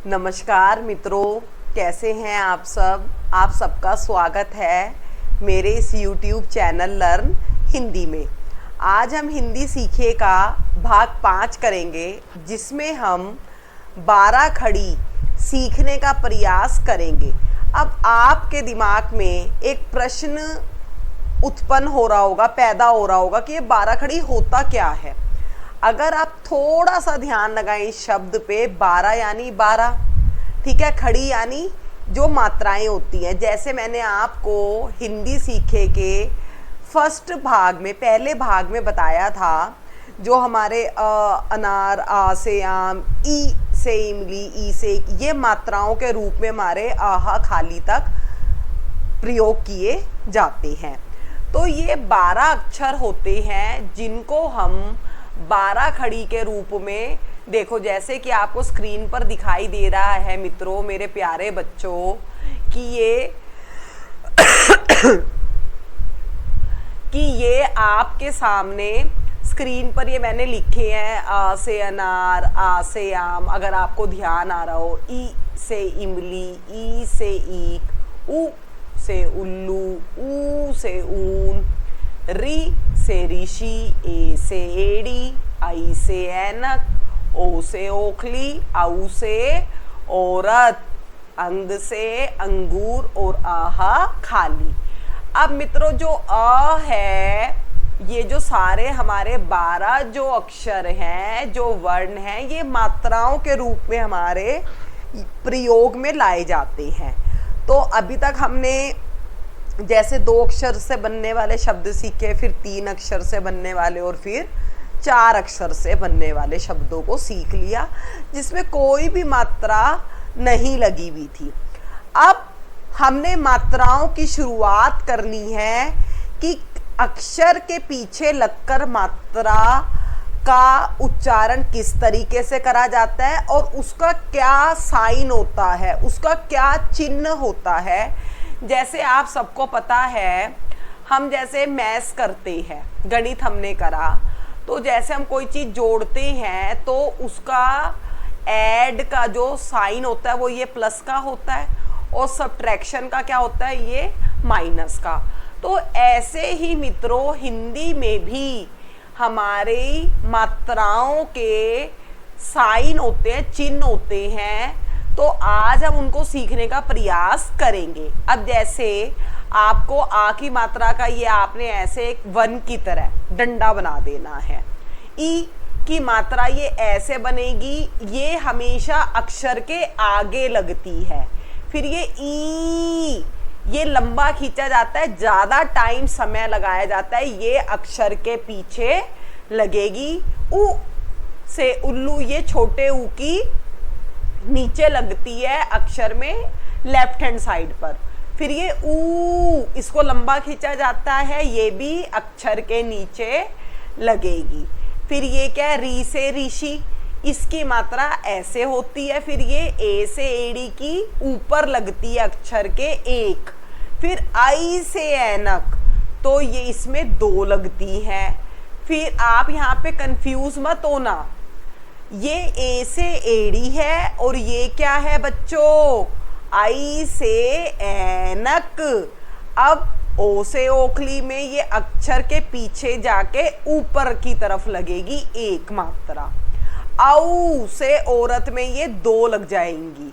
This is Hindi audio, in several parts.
नमस्कार मित्रों, कैसे हैं आप सब। आप सबका स्वागत है मेरे इस YouTube चैनल लर्न हिंदी में। आज हम हिंदी सीखे का भाग 5 करेंगे, जिसमें हम 12 खड़ी सीखने का प्रयास करेंगे। अब आपके दिमाग में एक प्रश्न उत्पन्न हो रहा होगा, पैदा हो रहा होगा कि ये 12 खड़ी होता क्या है। अगर आप थोड़ा सा ध्यान लगाएं इस शब्द पे, 12 यानी 12, ठीक है, खड़ी यानी जो मात्राएं होती हैं। जैसे मैंने आपको हिंदी सीखे के फर्स्ट भाग में, पहले भाग में बताया था, जो हमारे अनार, आ से आम, ई से इमली, ई से, ये मात्राओं के रूप में हमारे आहा खाली तक प्रयोग किए जाते हैं। तो ये 12 अक्षर होते हैं जिनको हम 12 खड़ी के रूप में, देखो जैसे कि आपको स्क्रीन पर दिखाई दे रहा है मित्रों, मेरे प्यारे बच्चों, कि ये आपके सामने स्क्रीन पर ये मैंने लिखे हैं। आ से अनार, आ से आम, अगर आपको ध्यान आ रहा हो, ई से इमली, ई से ईख, उ से उल्लू, ऊ से ऊन, री से ऋषि, ए से एड़ी, आई से ऐनक, ओ से ओखली, औ से औरत, अंग से अंगूर और आहा खाली। अब मित्रों, जो अ है, ये जो सारे हमारे 12 जो अक्षर हैं, जो वर्ण हैं, ये मात्राओं के रूप में हमारे प्रयोग में लाए जाते हैं। तो अभी तक हमने जैसे 2 अक्षर से बनने वाले शब्द सीखे, फिर 3 अक्षर से बनने वाले और फिर 4 अक्षर से बनने वाले शब्दों को सीख लिया, जिसमें कोई भी मात्रा नहीं लगी हुई थी। अब हमने मात्राओं की शुरुआत करनी है कि अक्षर के पीछे लगकर मात्रा का उच्चारण किस तरीके से करा जाता है और उसका क्या साइन होता है, उसका क्या चिन्ह होता है। जैसे आप सबको पता है, हम जैसे मैथ्स करते हैं, गणित हमने करा, तो जैसे हम कोई चीज़ जोड़ते हैं तो उसका ऐड का जो साइन होता है वो ये प्लस का होता है, और सब्ट्रैक्शन का क्या होता है, ये माइनस का। तो ऐसे ही मित्रों, हिंदी में भी हमारी मात्राओं के साइन होते हैं, चिन्ह होते हैं। तो आज हम उनको सीखने का प्रयास करेंगे। अब जैसे आपको आ की मात्रा का ये आपने ऐसे एक वन की तरह डंडा बना देना है। ई की मात्रा ये ऐसे बनेगी, ये हमेशा अक्षर के आगे लगती है। फिर ये ई, ये लंबा खींचा जाता है, ज़्यादा टाइम समय लगाया जाता है, ये अक्षर के पीछे लगेगी। उ से उल्लू, ये छोटे ऊ की नीचे लगती है अक्षर में लेफ्ट हैंड साइड पर। फिर ये ऊ, इसको लंबा खींचा जाता है, ये भी अक्षर के नीचे लगेगी। फिर ये क्या है, री से ऋषि, इसकी मात्रा ऐसे होती है। फिर ये ए से एड़ी की ऊपर लगती है अक्षर के एक। फिर आई से ऐनक, तो ये इसमें 2 लगती हैं। फिर आप यहाँ पे कंफ्यूज मत होना, ये ए से एड़ी है और ये क्या है बच्चों, आई से ऐनक। अब ओ से ओखली में ये अक्षर के पीछे जाके ऊपर की तरफ लगेगी एक मात्रा। औ से औरत में ये 2 लग जाएंगी।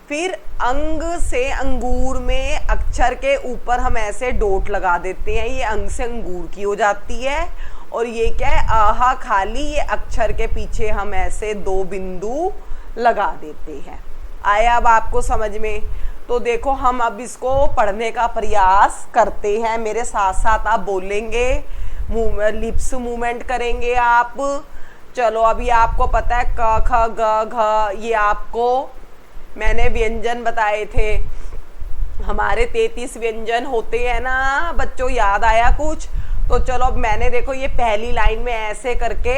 फिर अंग से अंगूर में अक्षर के ऊपर हम ऐसे डॉट लगा देते हैं, ये अंग से अंगूर की हो जाती है। और ये क्या है, आहा खाली, ये अक्षर के पीछे हम ऐसे 2 बिंदु लगा देते हैं। आया अब आपको समझ में? तो देखो, हम अब इसको पढ़ने का प्रयास करते हैं। मेरे साथ साथ आप बोलेंगे, लिप्स मूवमेंट करेंगे आप। चलो, अभी आपको पता है क ख ग घ, ये आपको मैंने व्यंजन बताए थे। हमारे 33 व्यंजन होते हैं ना बच्चों, याद आया कुछ? तो चलो, अब मैंने देखो ये पहली लाइन में ऐसे करके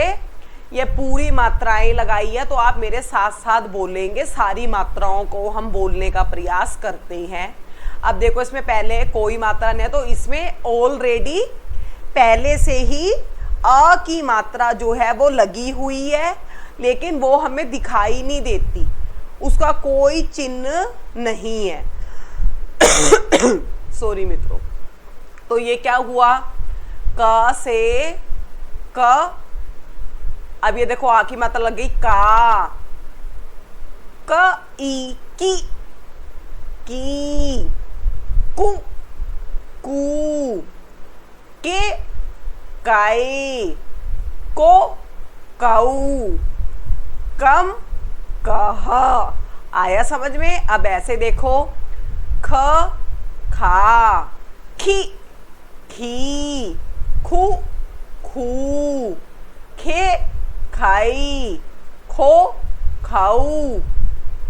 ये पूरी मात्राएं लगाई है, तो आप मेरे साथ साथ बोलेंगे। सारी मात्राओं को हम बोलने का प्रयास करते हैं। अब देखो, इसमें पहले कोई मात्रा नहीं है, तो इसमें ऑलरेडी पहले से ही अ की मात्रा जो है वो लगी हुई है, लेकिन वो हमें दिखाई नहीं देती। उसका कोई चिन्ह नहीं है। सॉरी मित्रों। तो ये क्या हुआ, क से क, अब ये देखो आ की मात्रा लग गई का, क ई की, कु कू, के काई, को काऊ, कम कह। आया समझ में। अब ऐसे देखो, ख खा, खी खी, खू खू, खे खाई, खो खाऊ,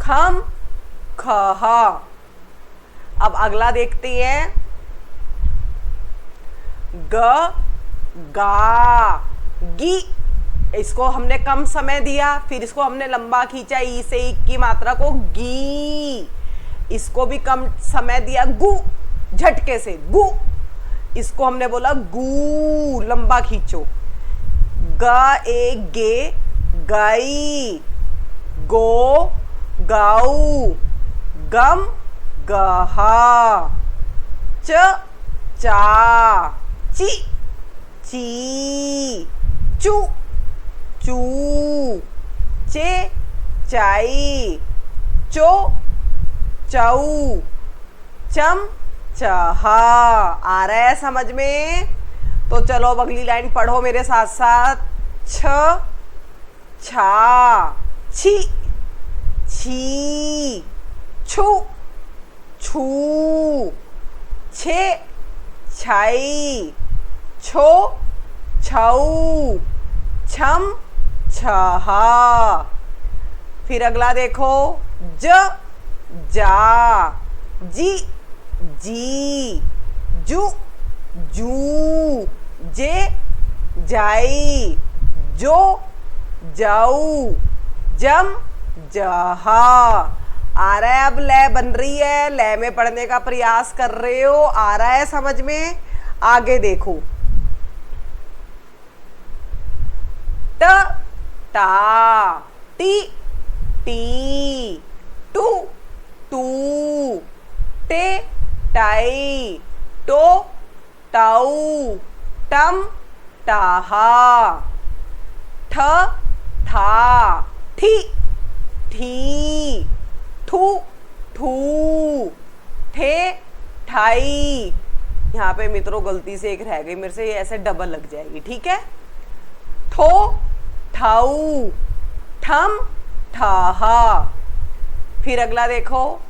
खम खह। अब अगला देखते हैं, ग गा गी। इसको हमने कम समय दिया, फिर इसको हमने लंबा खींचा, ई से ई की मात्रा को, गी। इसको भी कम समय दिया, गु, झटके से गु। इसको हमने बोला गू, लंबा खींचो। ग ए गे गई, गो गाऊ, गम गहा, च चा, ची ची, चू चू, चे चाई, चो चऊ, चम चहा। आ रहा है समझ में। तो चलो अब अगली लाइन पढ़ो मेरे साथ साथ। छ छा, छी छी, छू छू, छे छाई, छो छऊ, छम छहा। फिर अगला देखो, ज जा, जी जी, जू जू, जे जाई, जो जाऊ, जम जहा। आ रहा है। अब लय बन रही है, लय में पढ़ने का प्रयास कर रहे हो, आ रहा है समझ में। आगे देखो, ट टा, टी टी, टू टू, टे टाई, टो टाऊ, टम टाहा, ठ था, ठी ठी, ठू ठू, ठे ठाई। यहाँ पे मित्रों गलती से एक रह गई मेरे से, ये ऐसे डबल लग जाएगी, ठीक है। ठो ठाऊ, ठम ठाहा। फिर अगला देखो,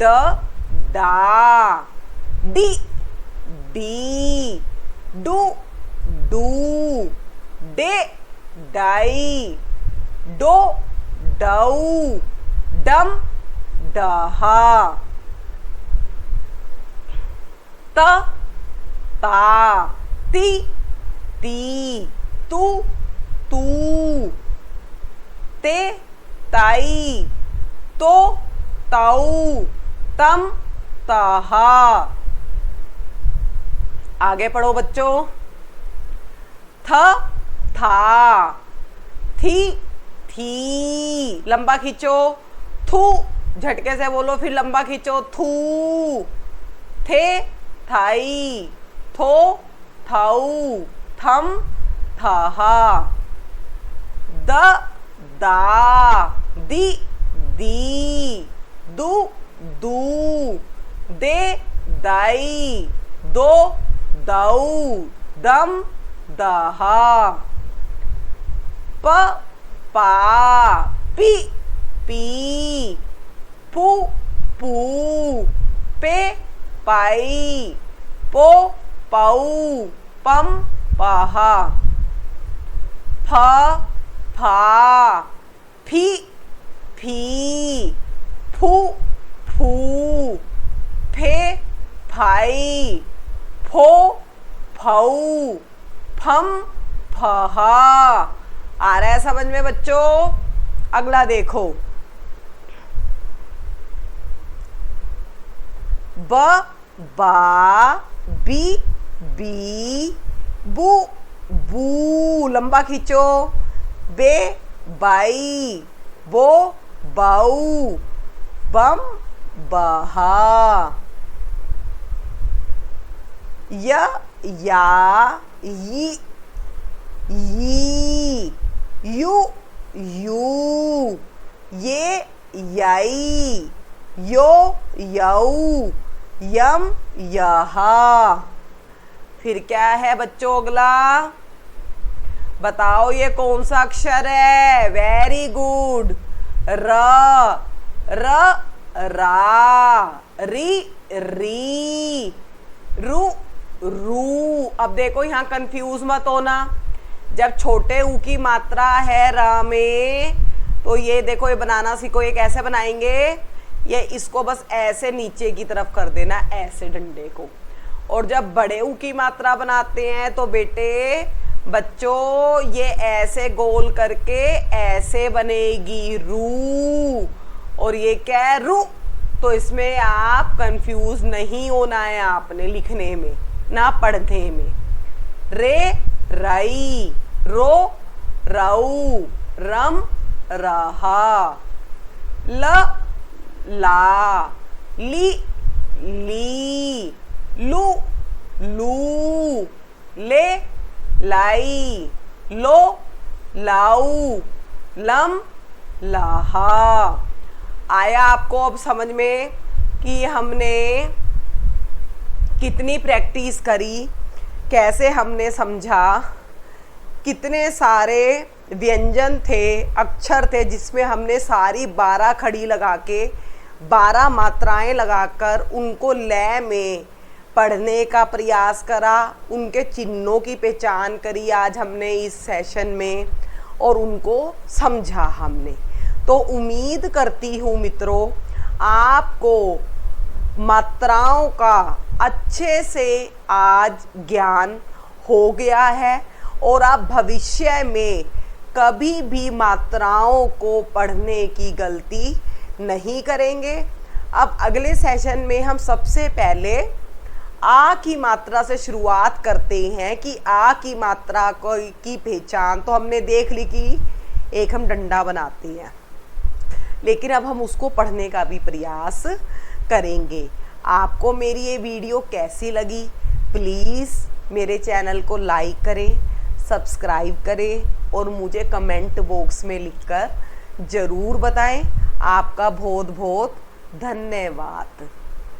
द दा, डी डी, डू डू, डे डाई, डो डऊ, डम डहा, त ता, ती ती, तू तू, ते ताई, तो ताऊ, तम ताहा। आगे पढ़ो बच्चों। थ था, थी थी, लंबा खींचो। थू, झटके से बोलो, फिर लंबा खींचो, थू। थे थाई, थो थाऊ, थम थाहा। द दा, दी दी, दू दू, दे दाई, दो दाऊ, दम दहा। प पा, पी पी, पू पू, पे पाई, पो पाऊ, पम पाहा। फ फा, फी फी, फू फू, फे फाई, फो फाऊ, फम फहा। आ रहा है समझ में बच्चों। अगला देखो, ब बा, बी बी, बू बू, लंबा खींचो। बे बाई, बो बऊ, बम बहा, या यी, यू यू, ये यई, यो यऊ, यम यहा। फिर क्या है बच्चों अगला, बताओ ये कौन सा अक्षर है? वेरी गुड, र, रा, री री, रू रू। अब देखो यहाँ कंफ्यूज मत होना, जब छोटे ऊ की मात्रा है र में, तो ये देखो ये बनाना सीखो। ये कैसे बनाएंगे, ये इसको बस ऐसे नीचे की तरफ कर देना, ऐसे डंडे को। और जब बड़े ऊ की मात्रा बनाते हैं तो बेटे बच्चों ये ऐसे गोल करके ऐसे बनेगी, रू। और ये क्या है? रू। तो इसमें आप कंफ्यूज नहीं होना है आपने लिखने में ना पढ़ने में। रे रई, रो रऊ, रम रहा, ल ला, ली ली, लू लू, ले लाई, लो लाऊ, लम लाहा। आया आपको अब समझ में कि हमने कितनी प्रैक्टिस करी, कैसे हमने समझा, कितने सारे व्यंजन थे, अक्षर थे, जिसमें हमने सारी 12 खड़ी लगा के 12 मात्राएं लगाकर उनको लय में पढ़ने का प्रयास करा, उनके चिन्हों की पहचान करी आज हमने इस सेशन में, और उनको समझा हमने। तो उम्मीद करती हूँ मित्रों आपको मात्राओं का अच्छे से आज ज्ञान हो गया है, और आप भविष्य में कभी भी मात्राओं को पढ़ने की गलती नहीं करेंगे। अब अगले सेशन में हम सबसे पहले आ की मात्रा से शुरुआत करते हैं कि आ की मात्रा की पहचान तो हमने देख ली कि एक हम डंडा बनाते हैं, लेकिन अब हम उसको पढ़ने का भी प्रयास करेंगे। आपको मेरी ये वीडियो कैसी लगी? प्लीज़ मेरे चैनल को लाइक करें, सब्सक्राइब करें और मुझे कमेंट बॉक्स में लिखकर ज़रूर बताएं। आपका बहुत बहुत धन्यवाद।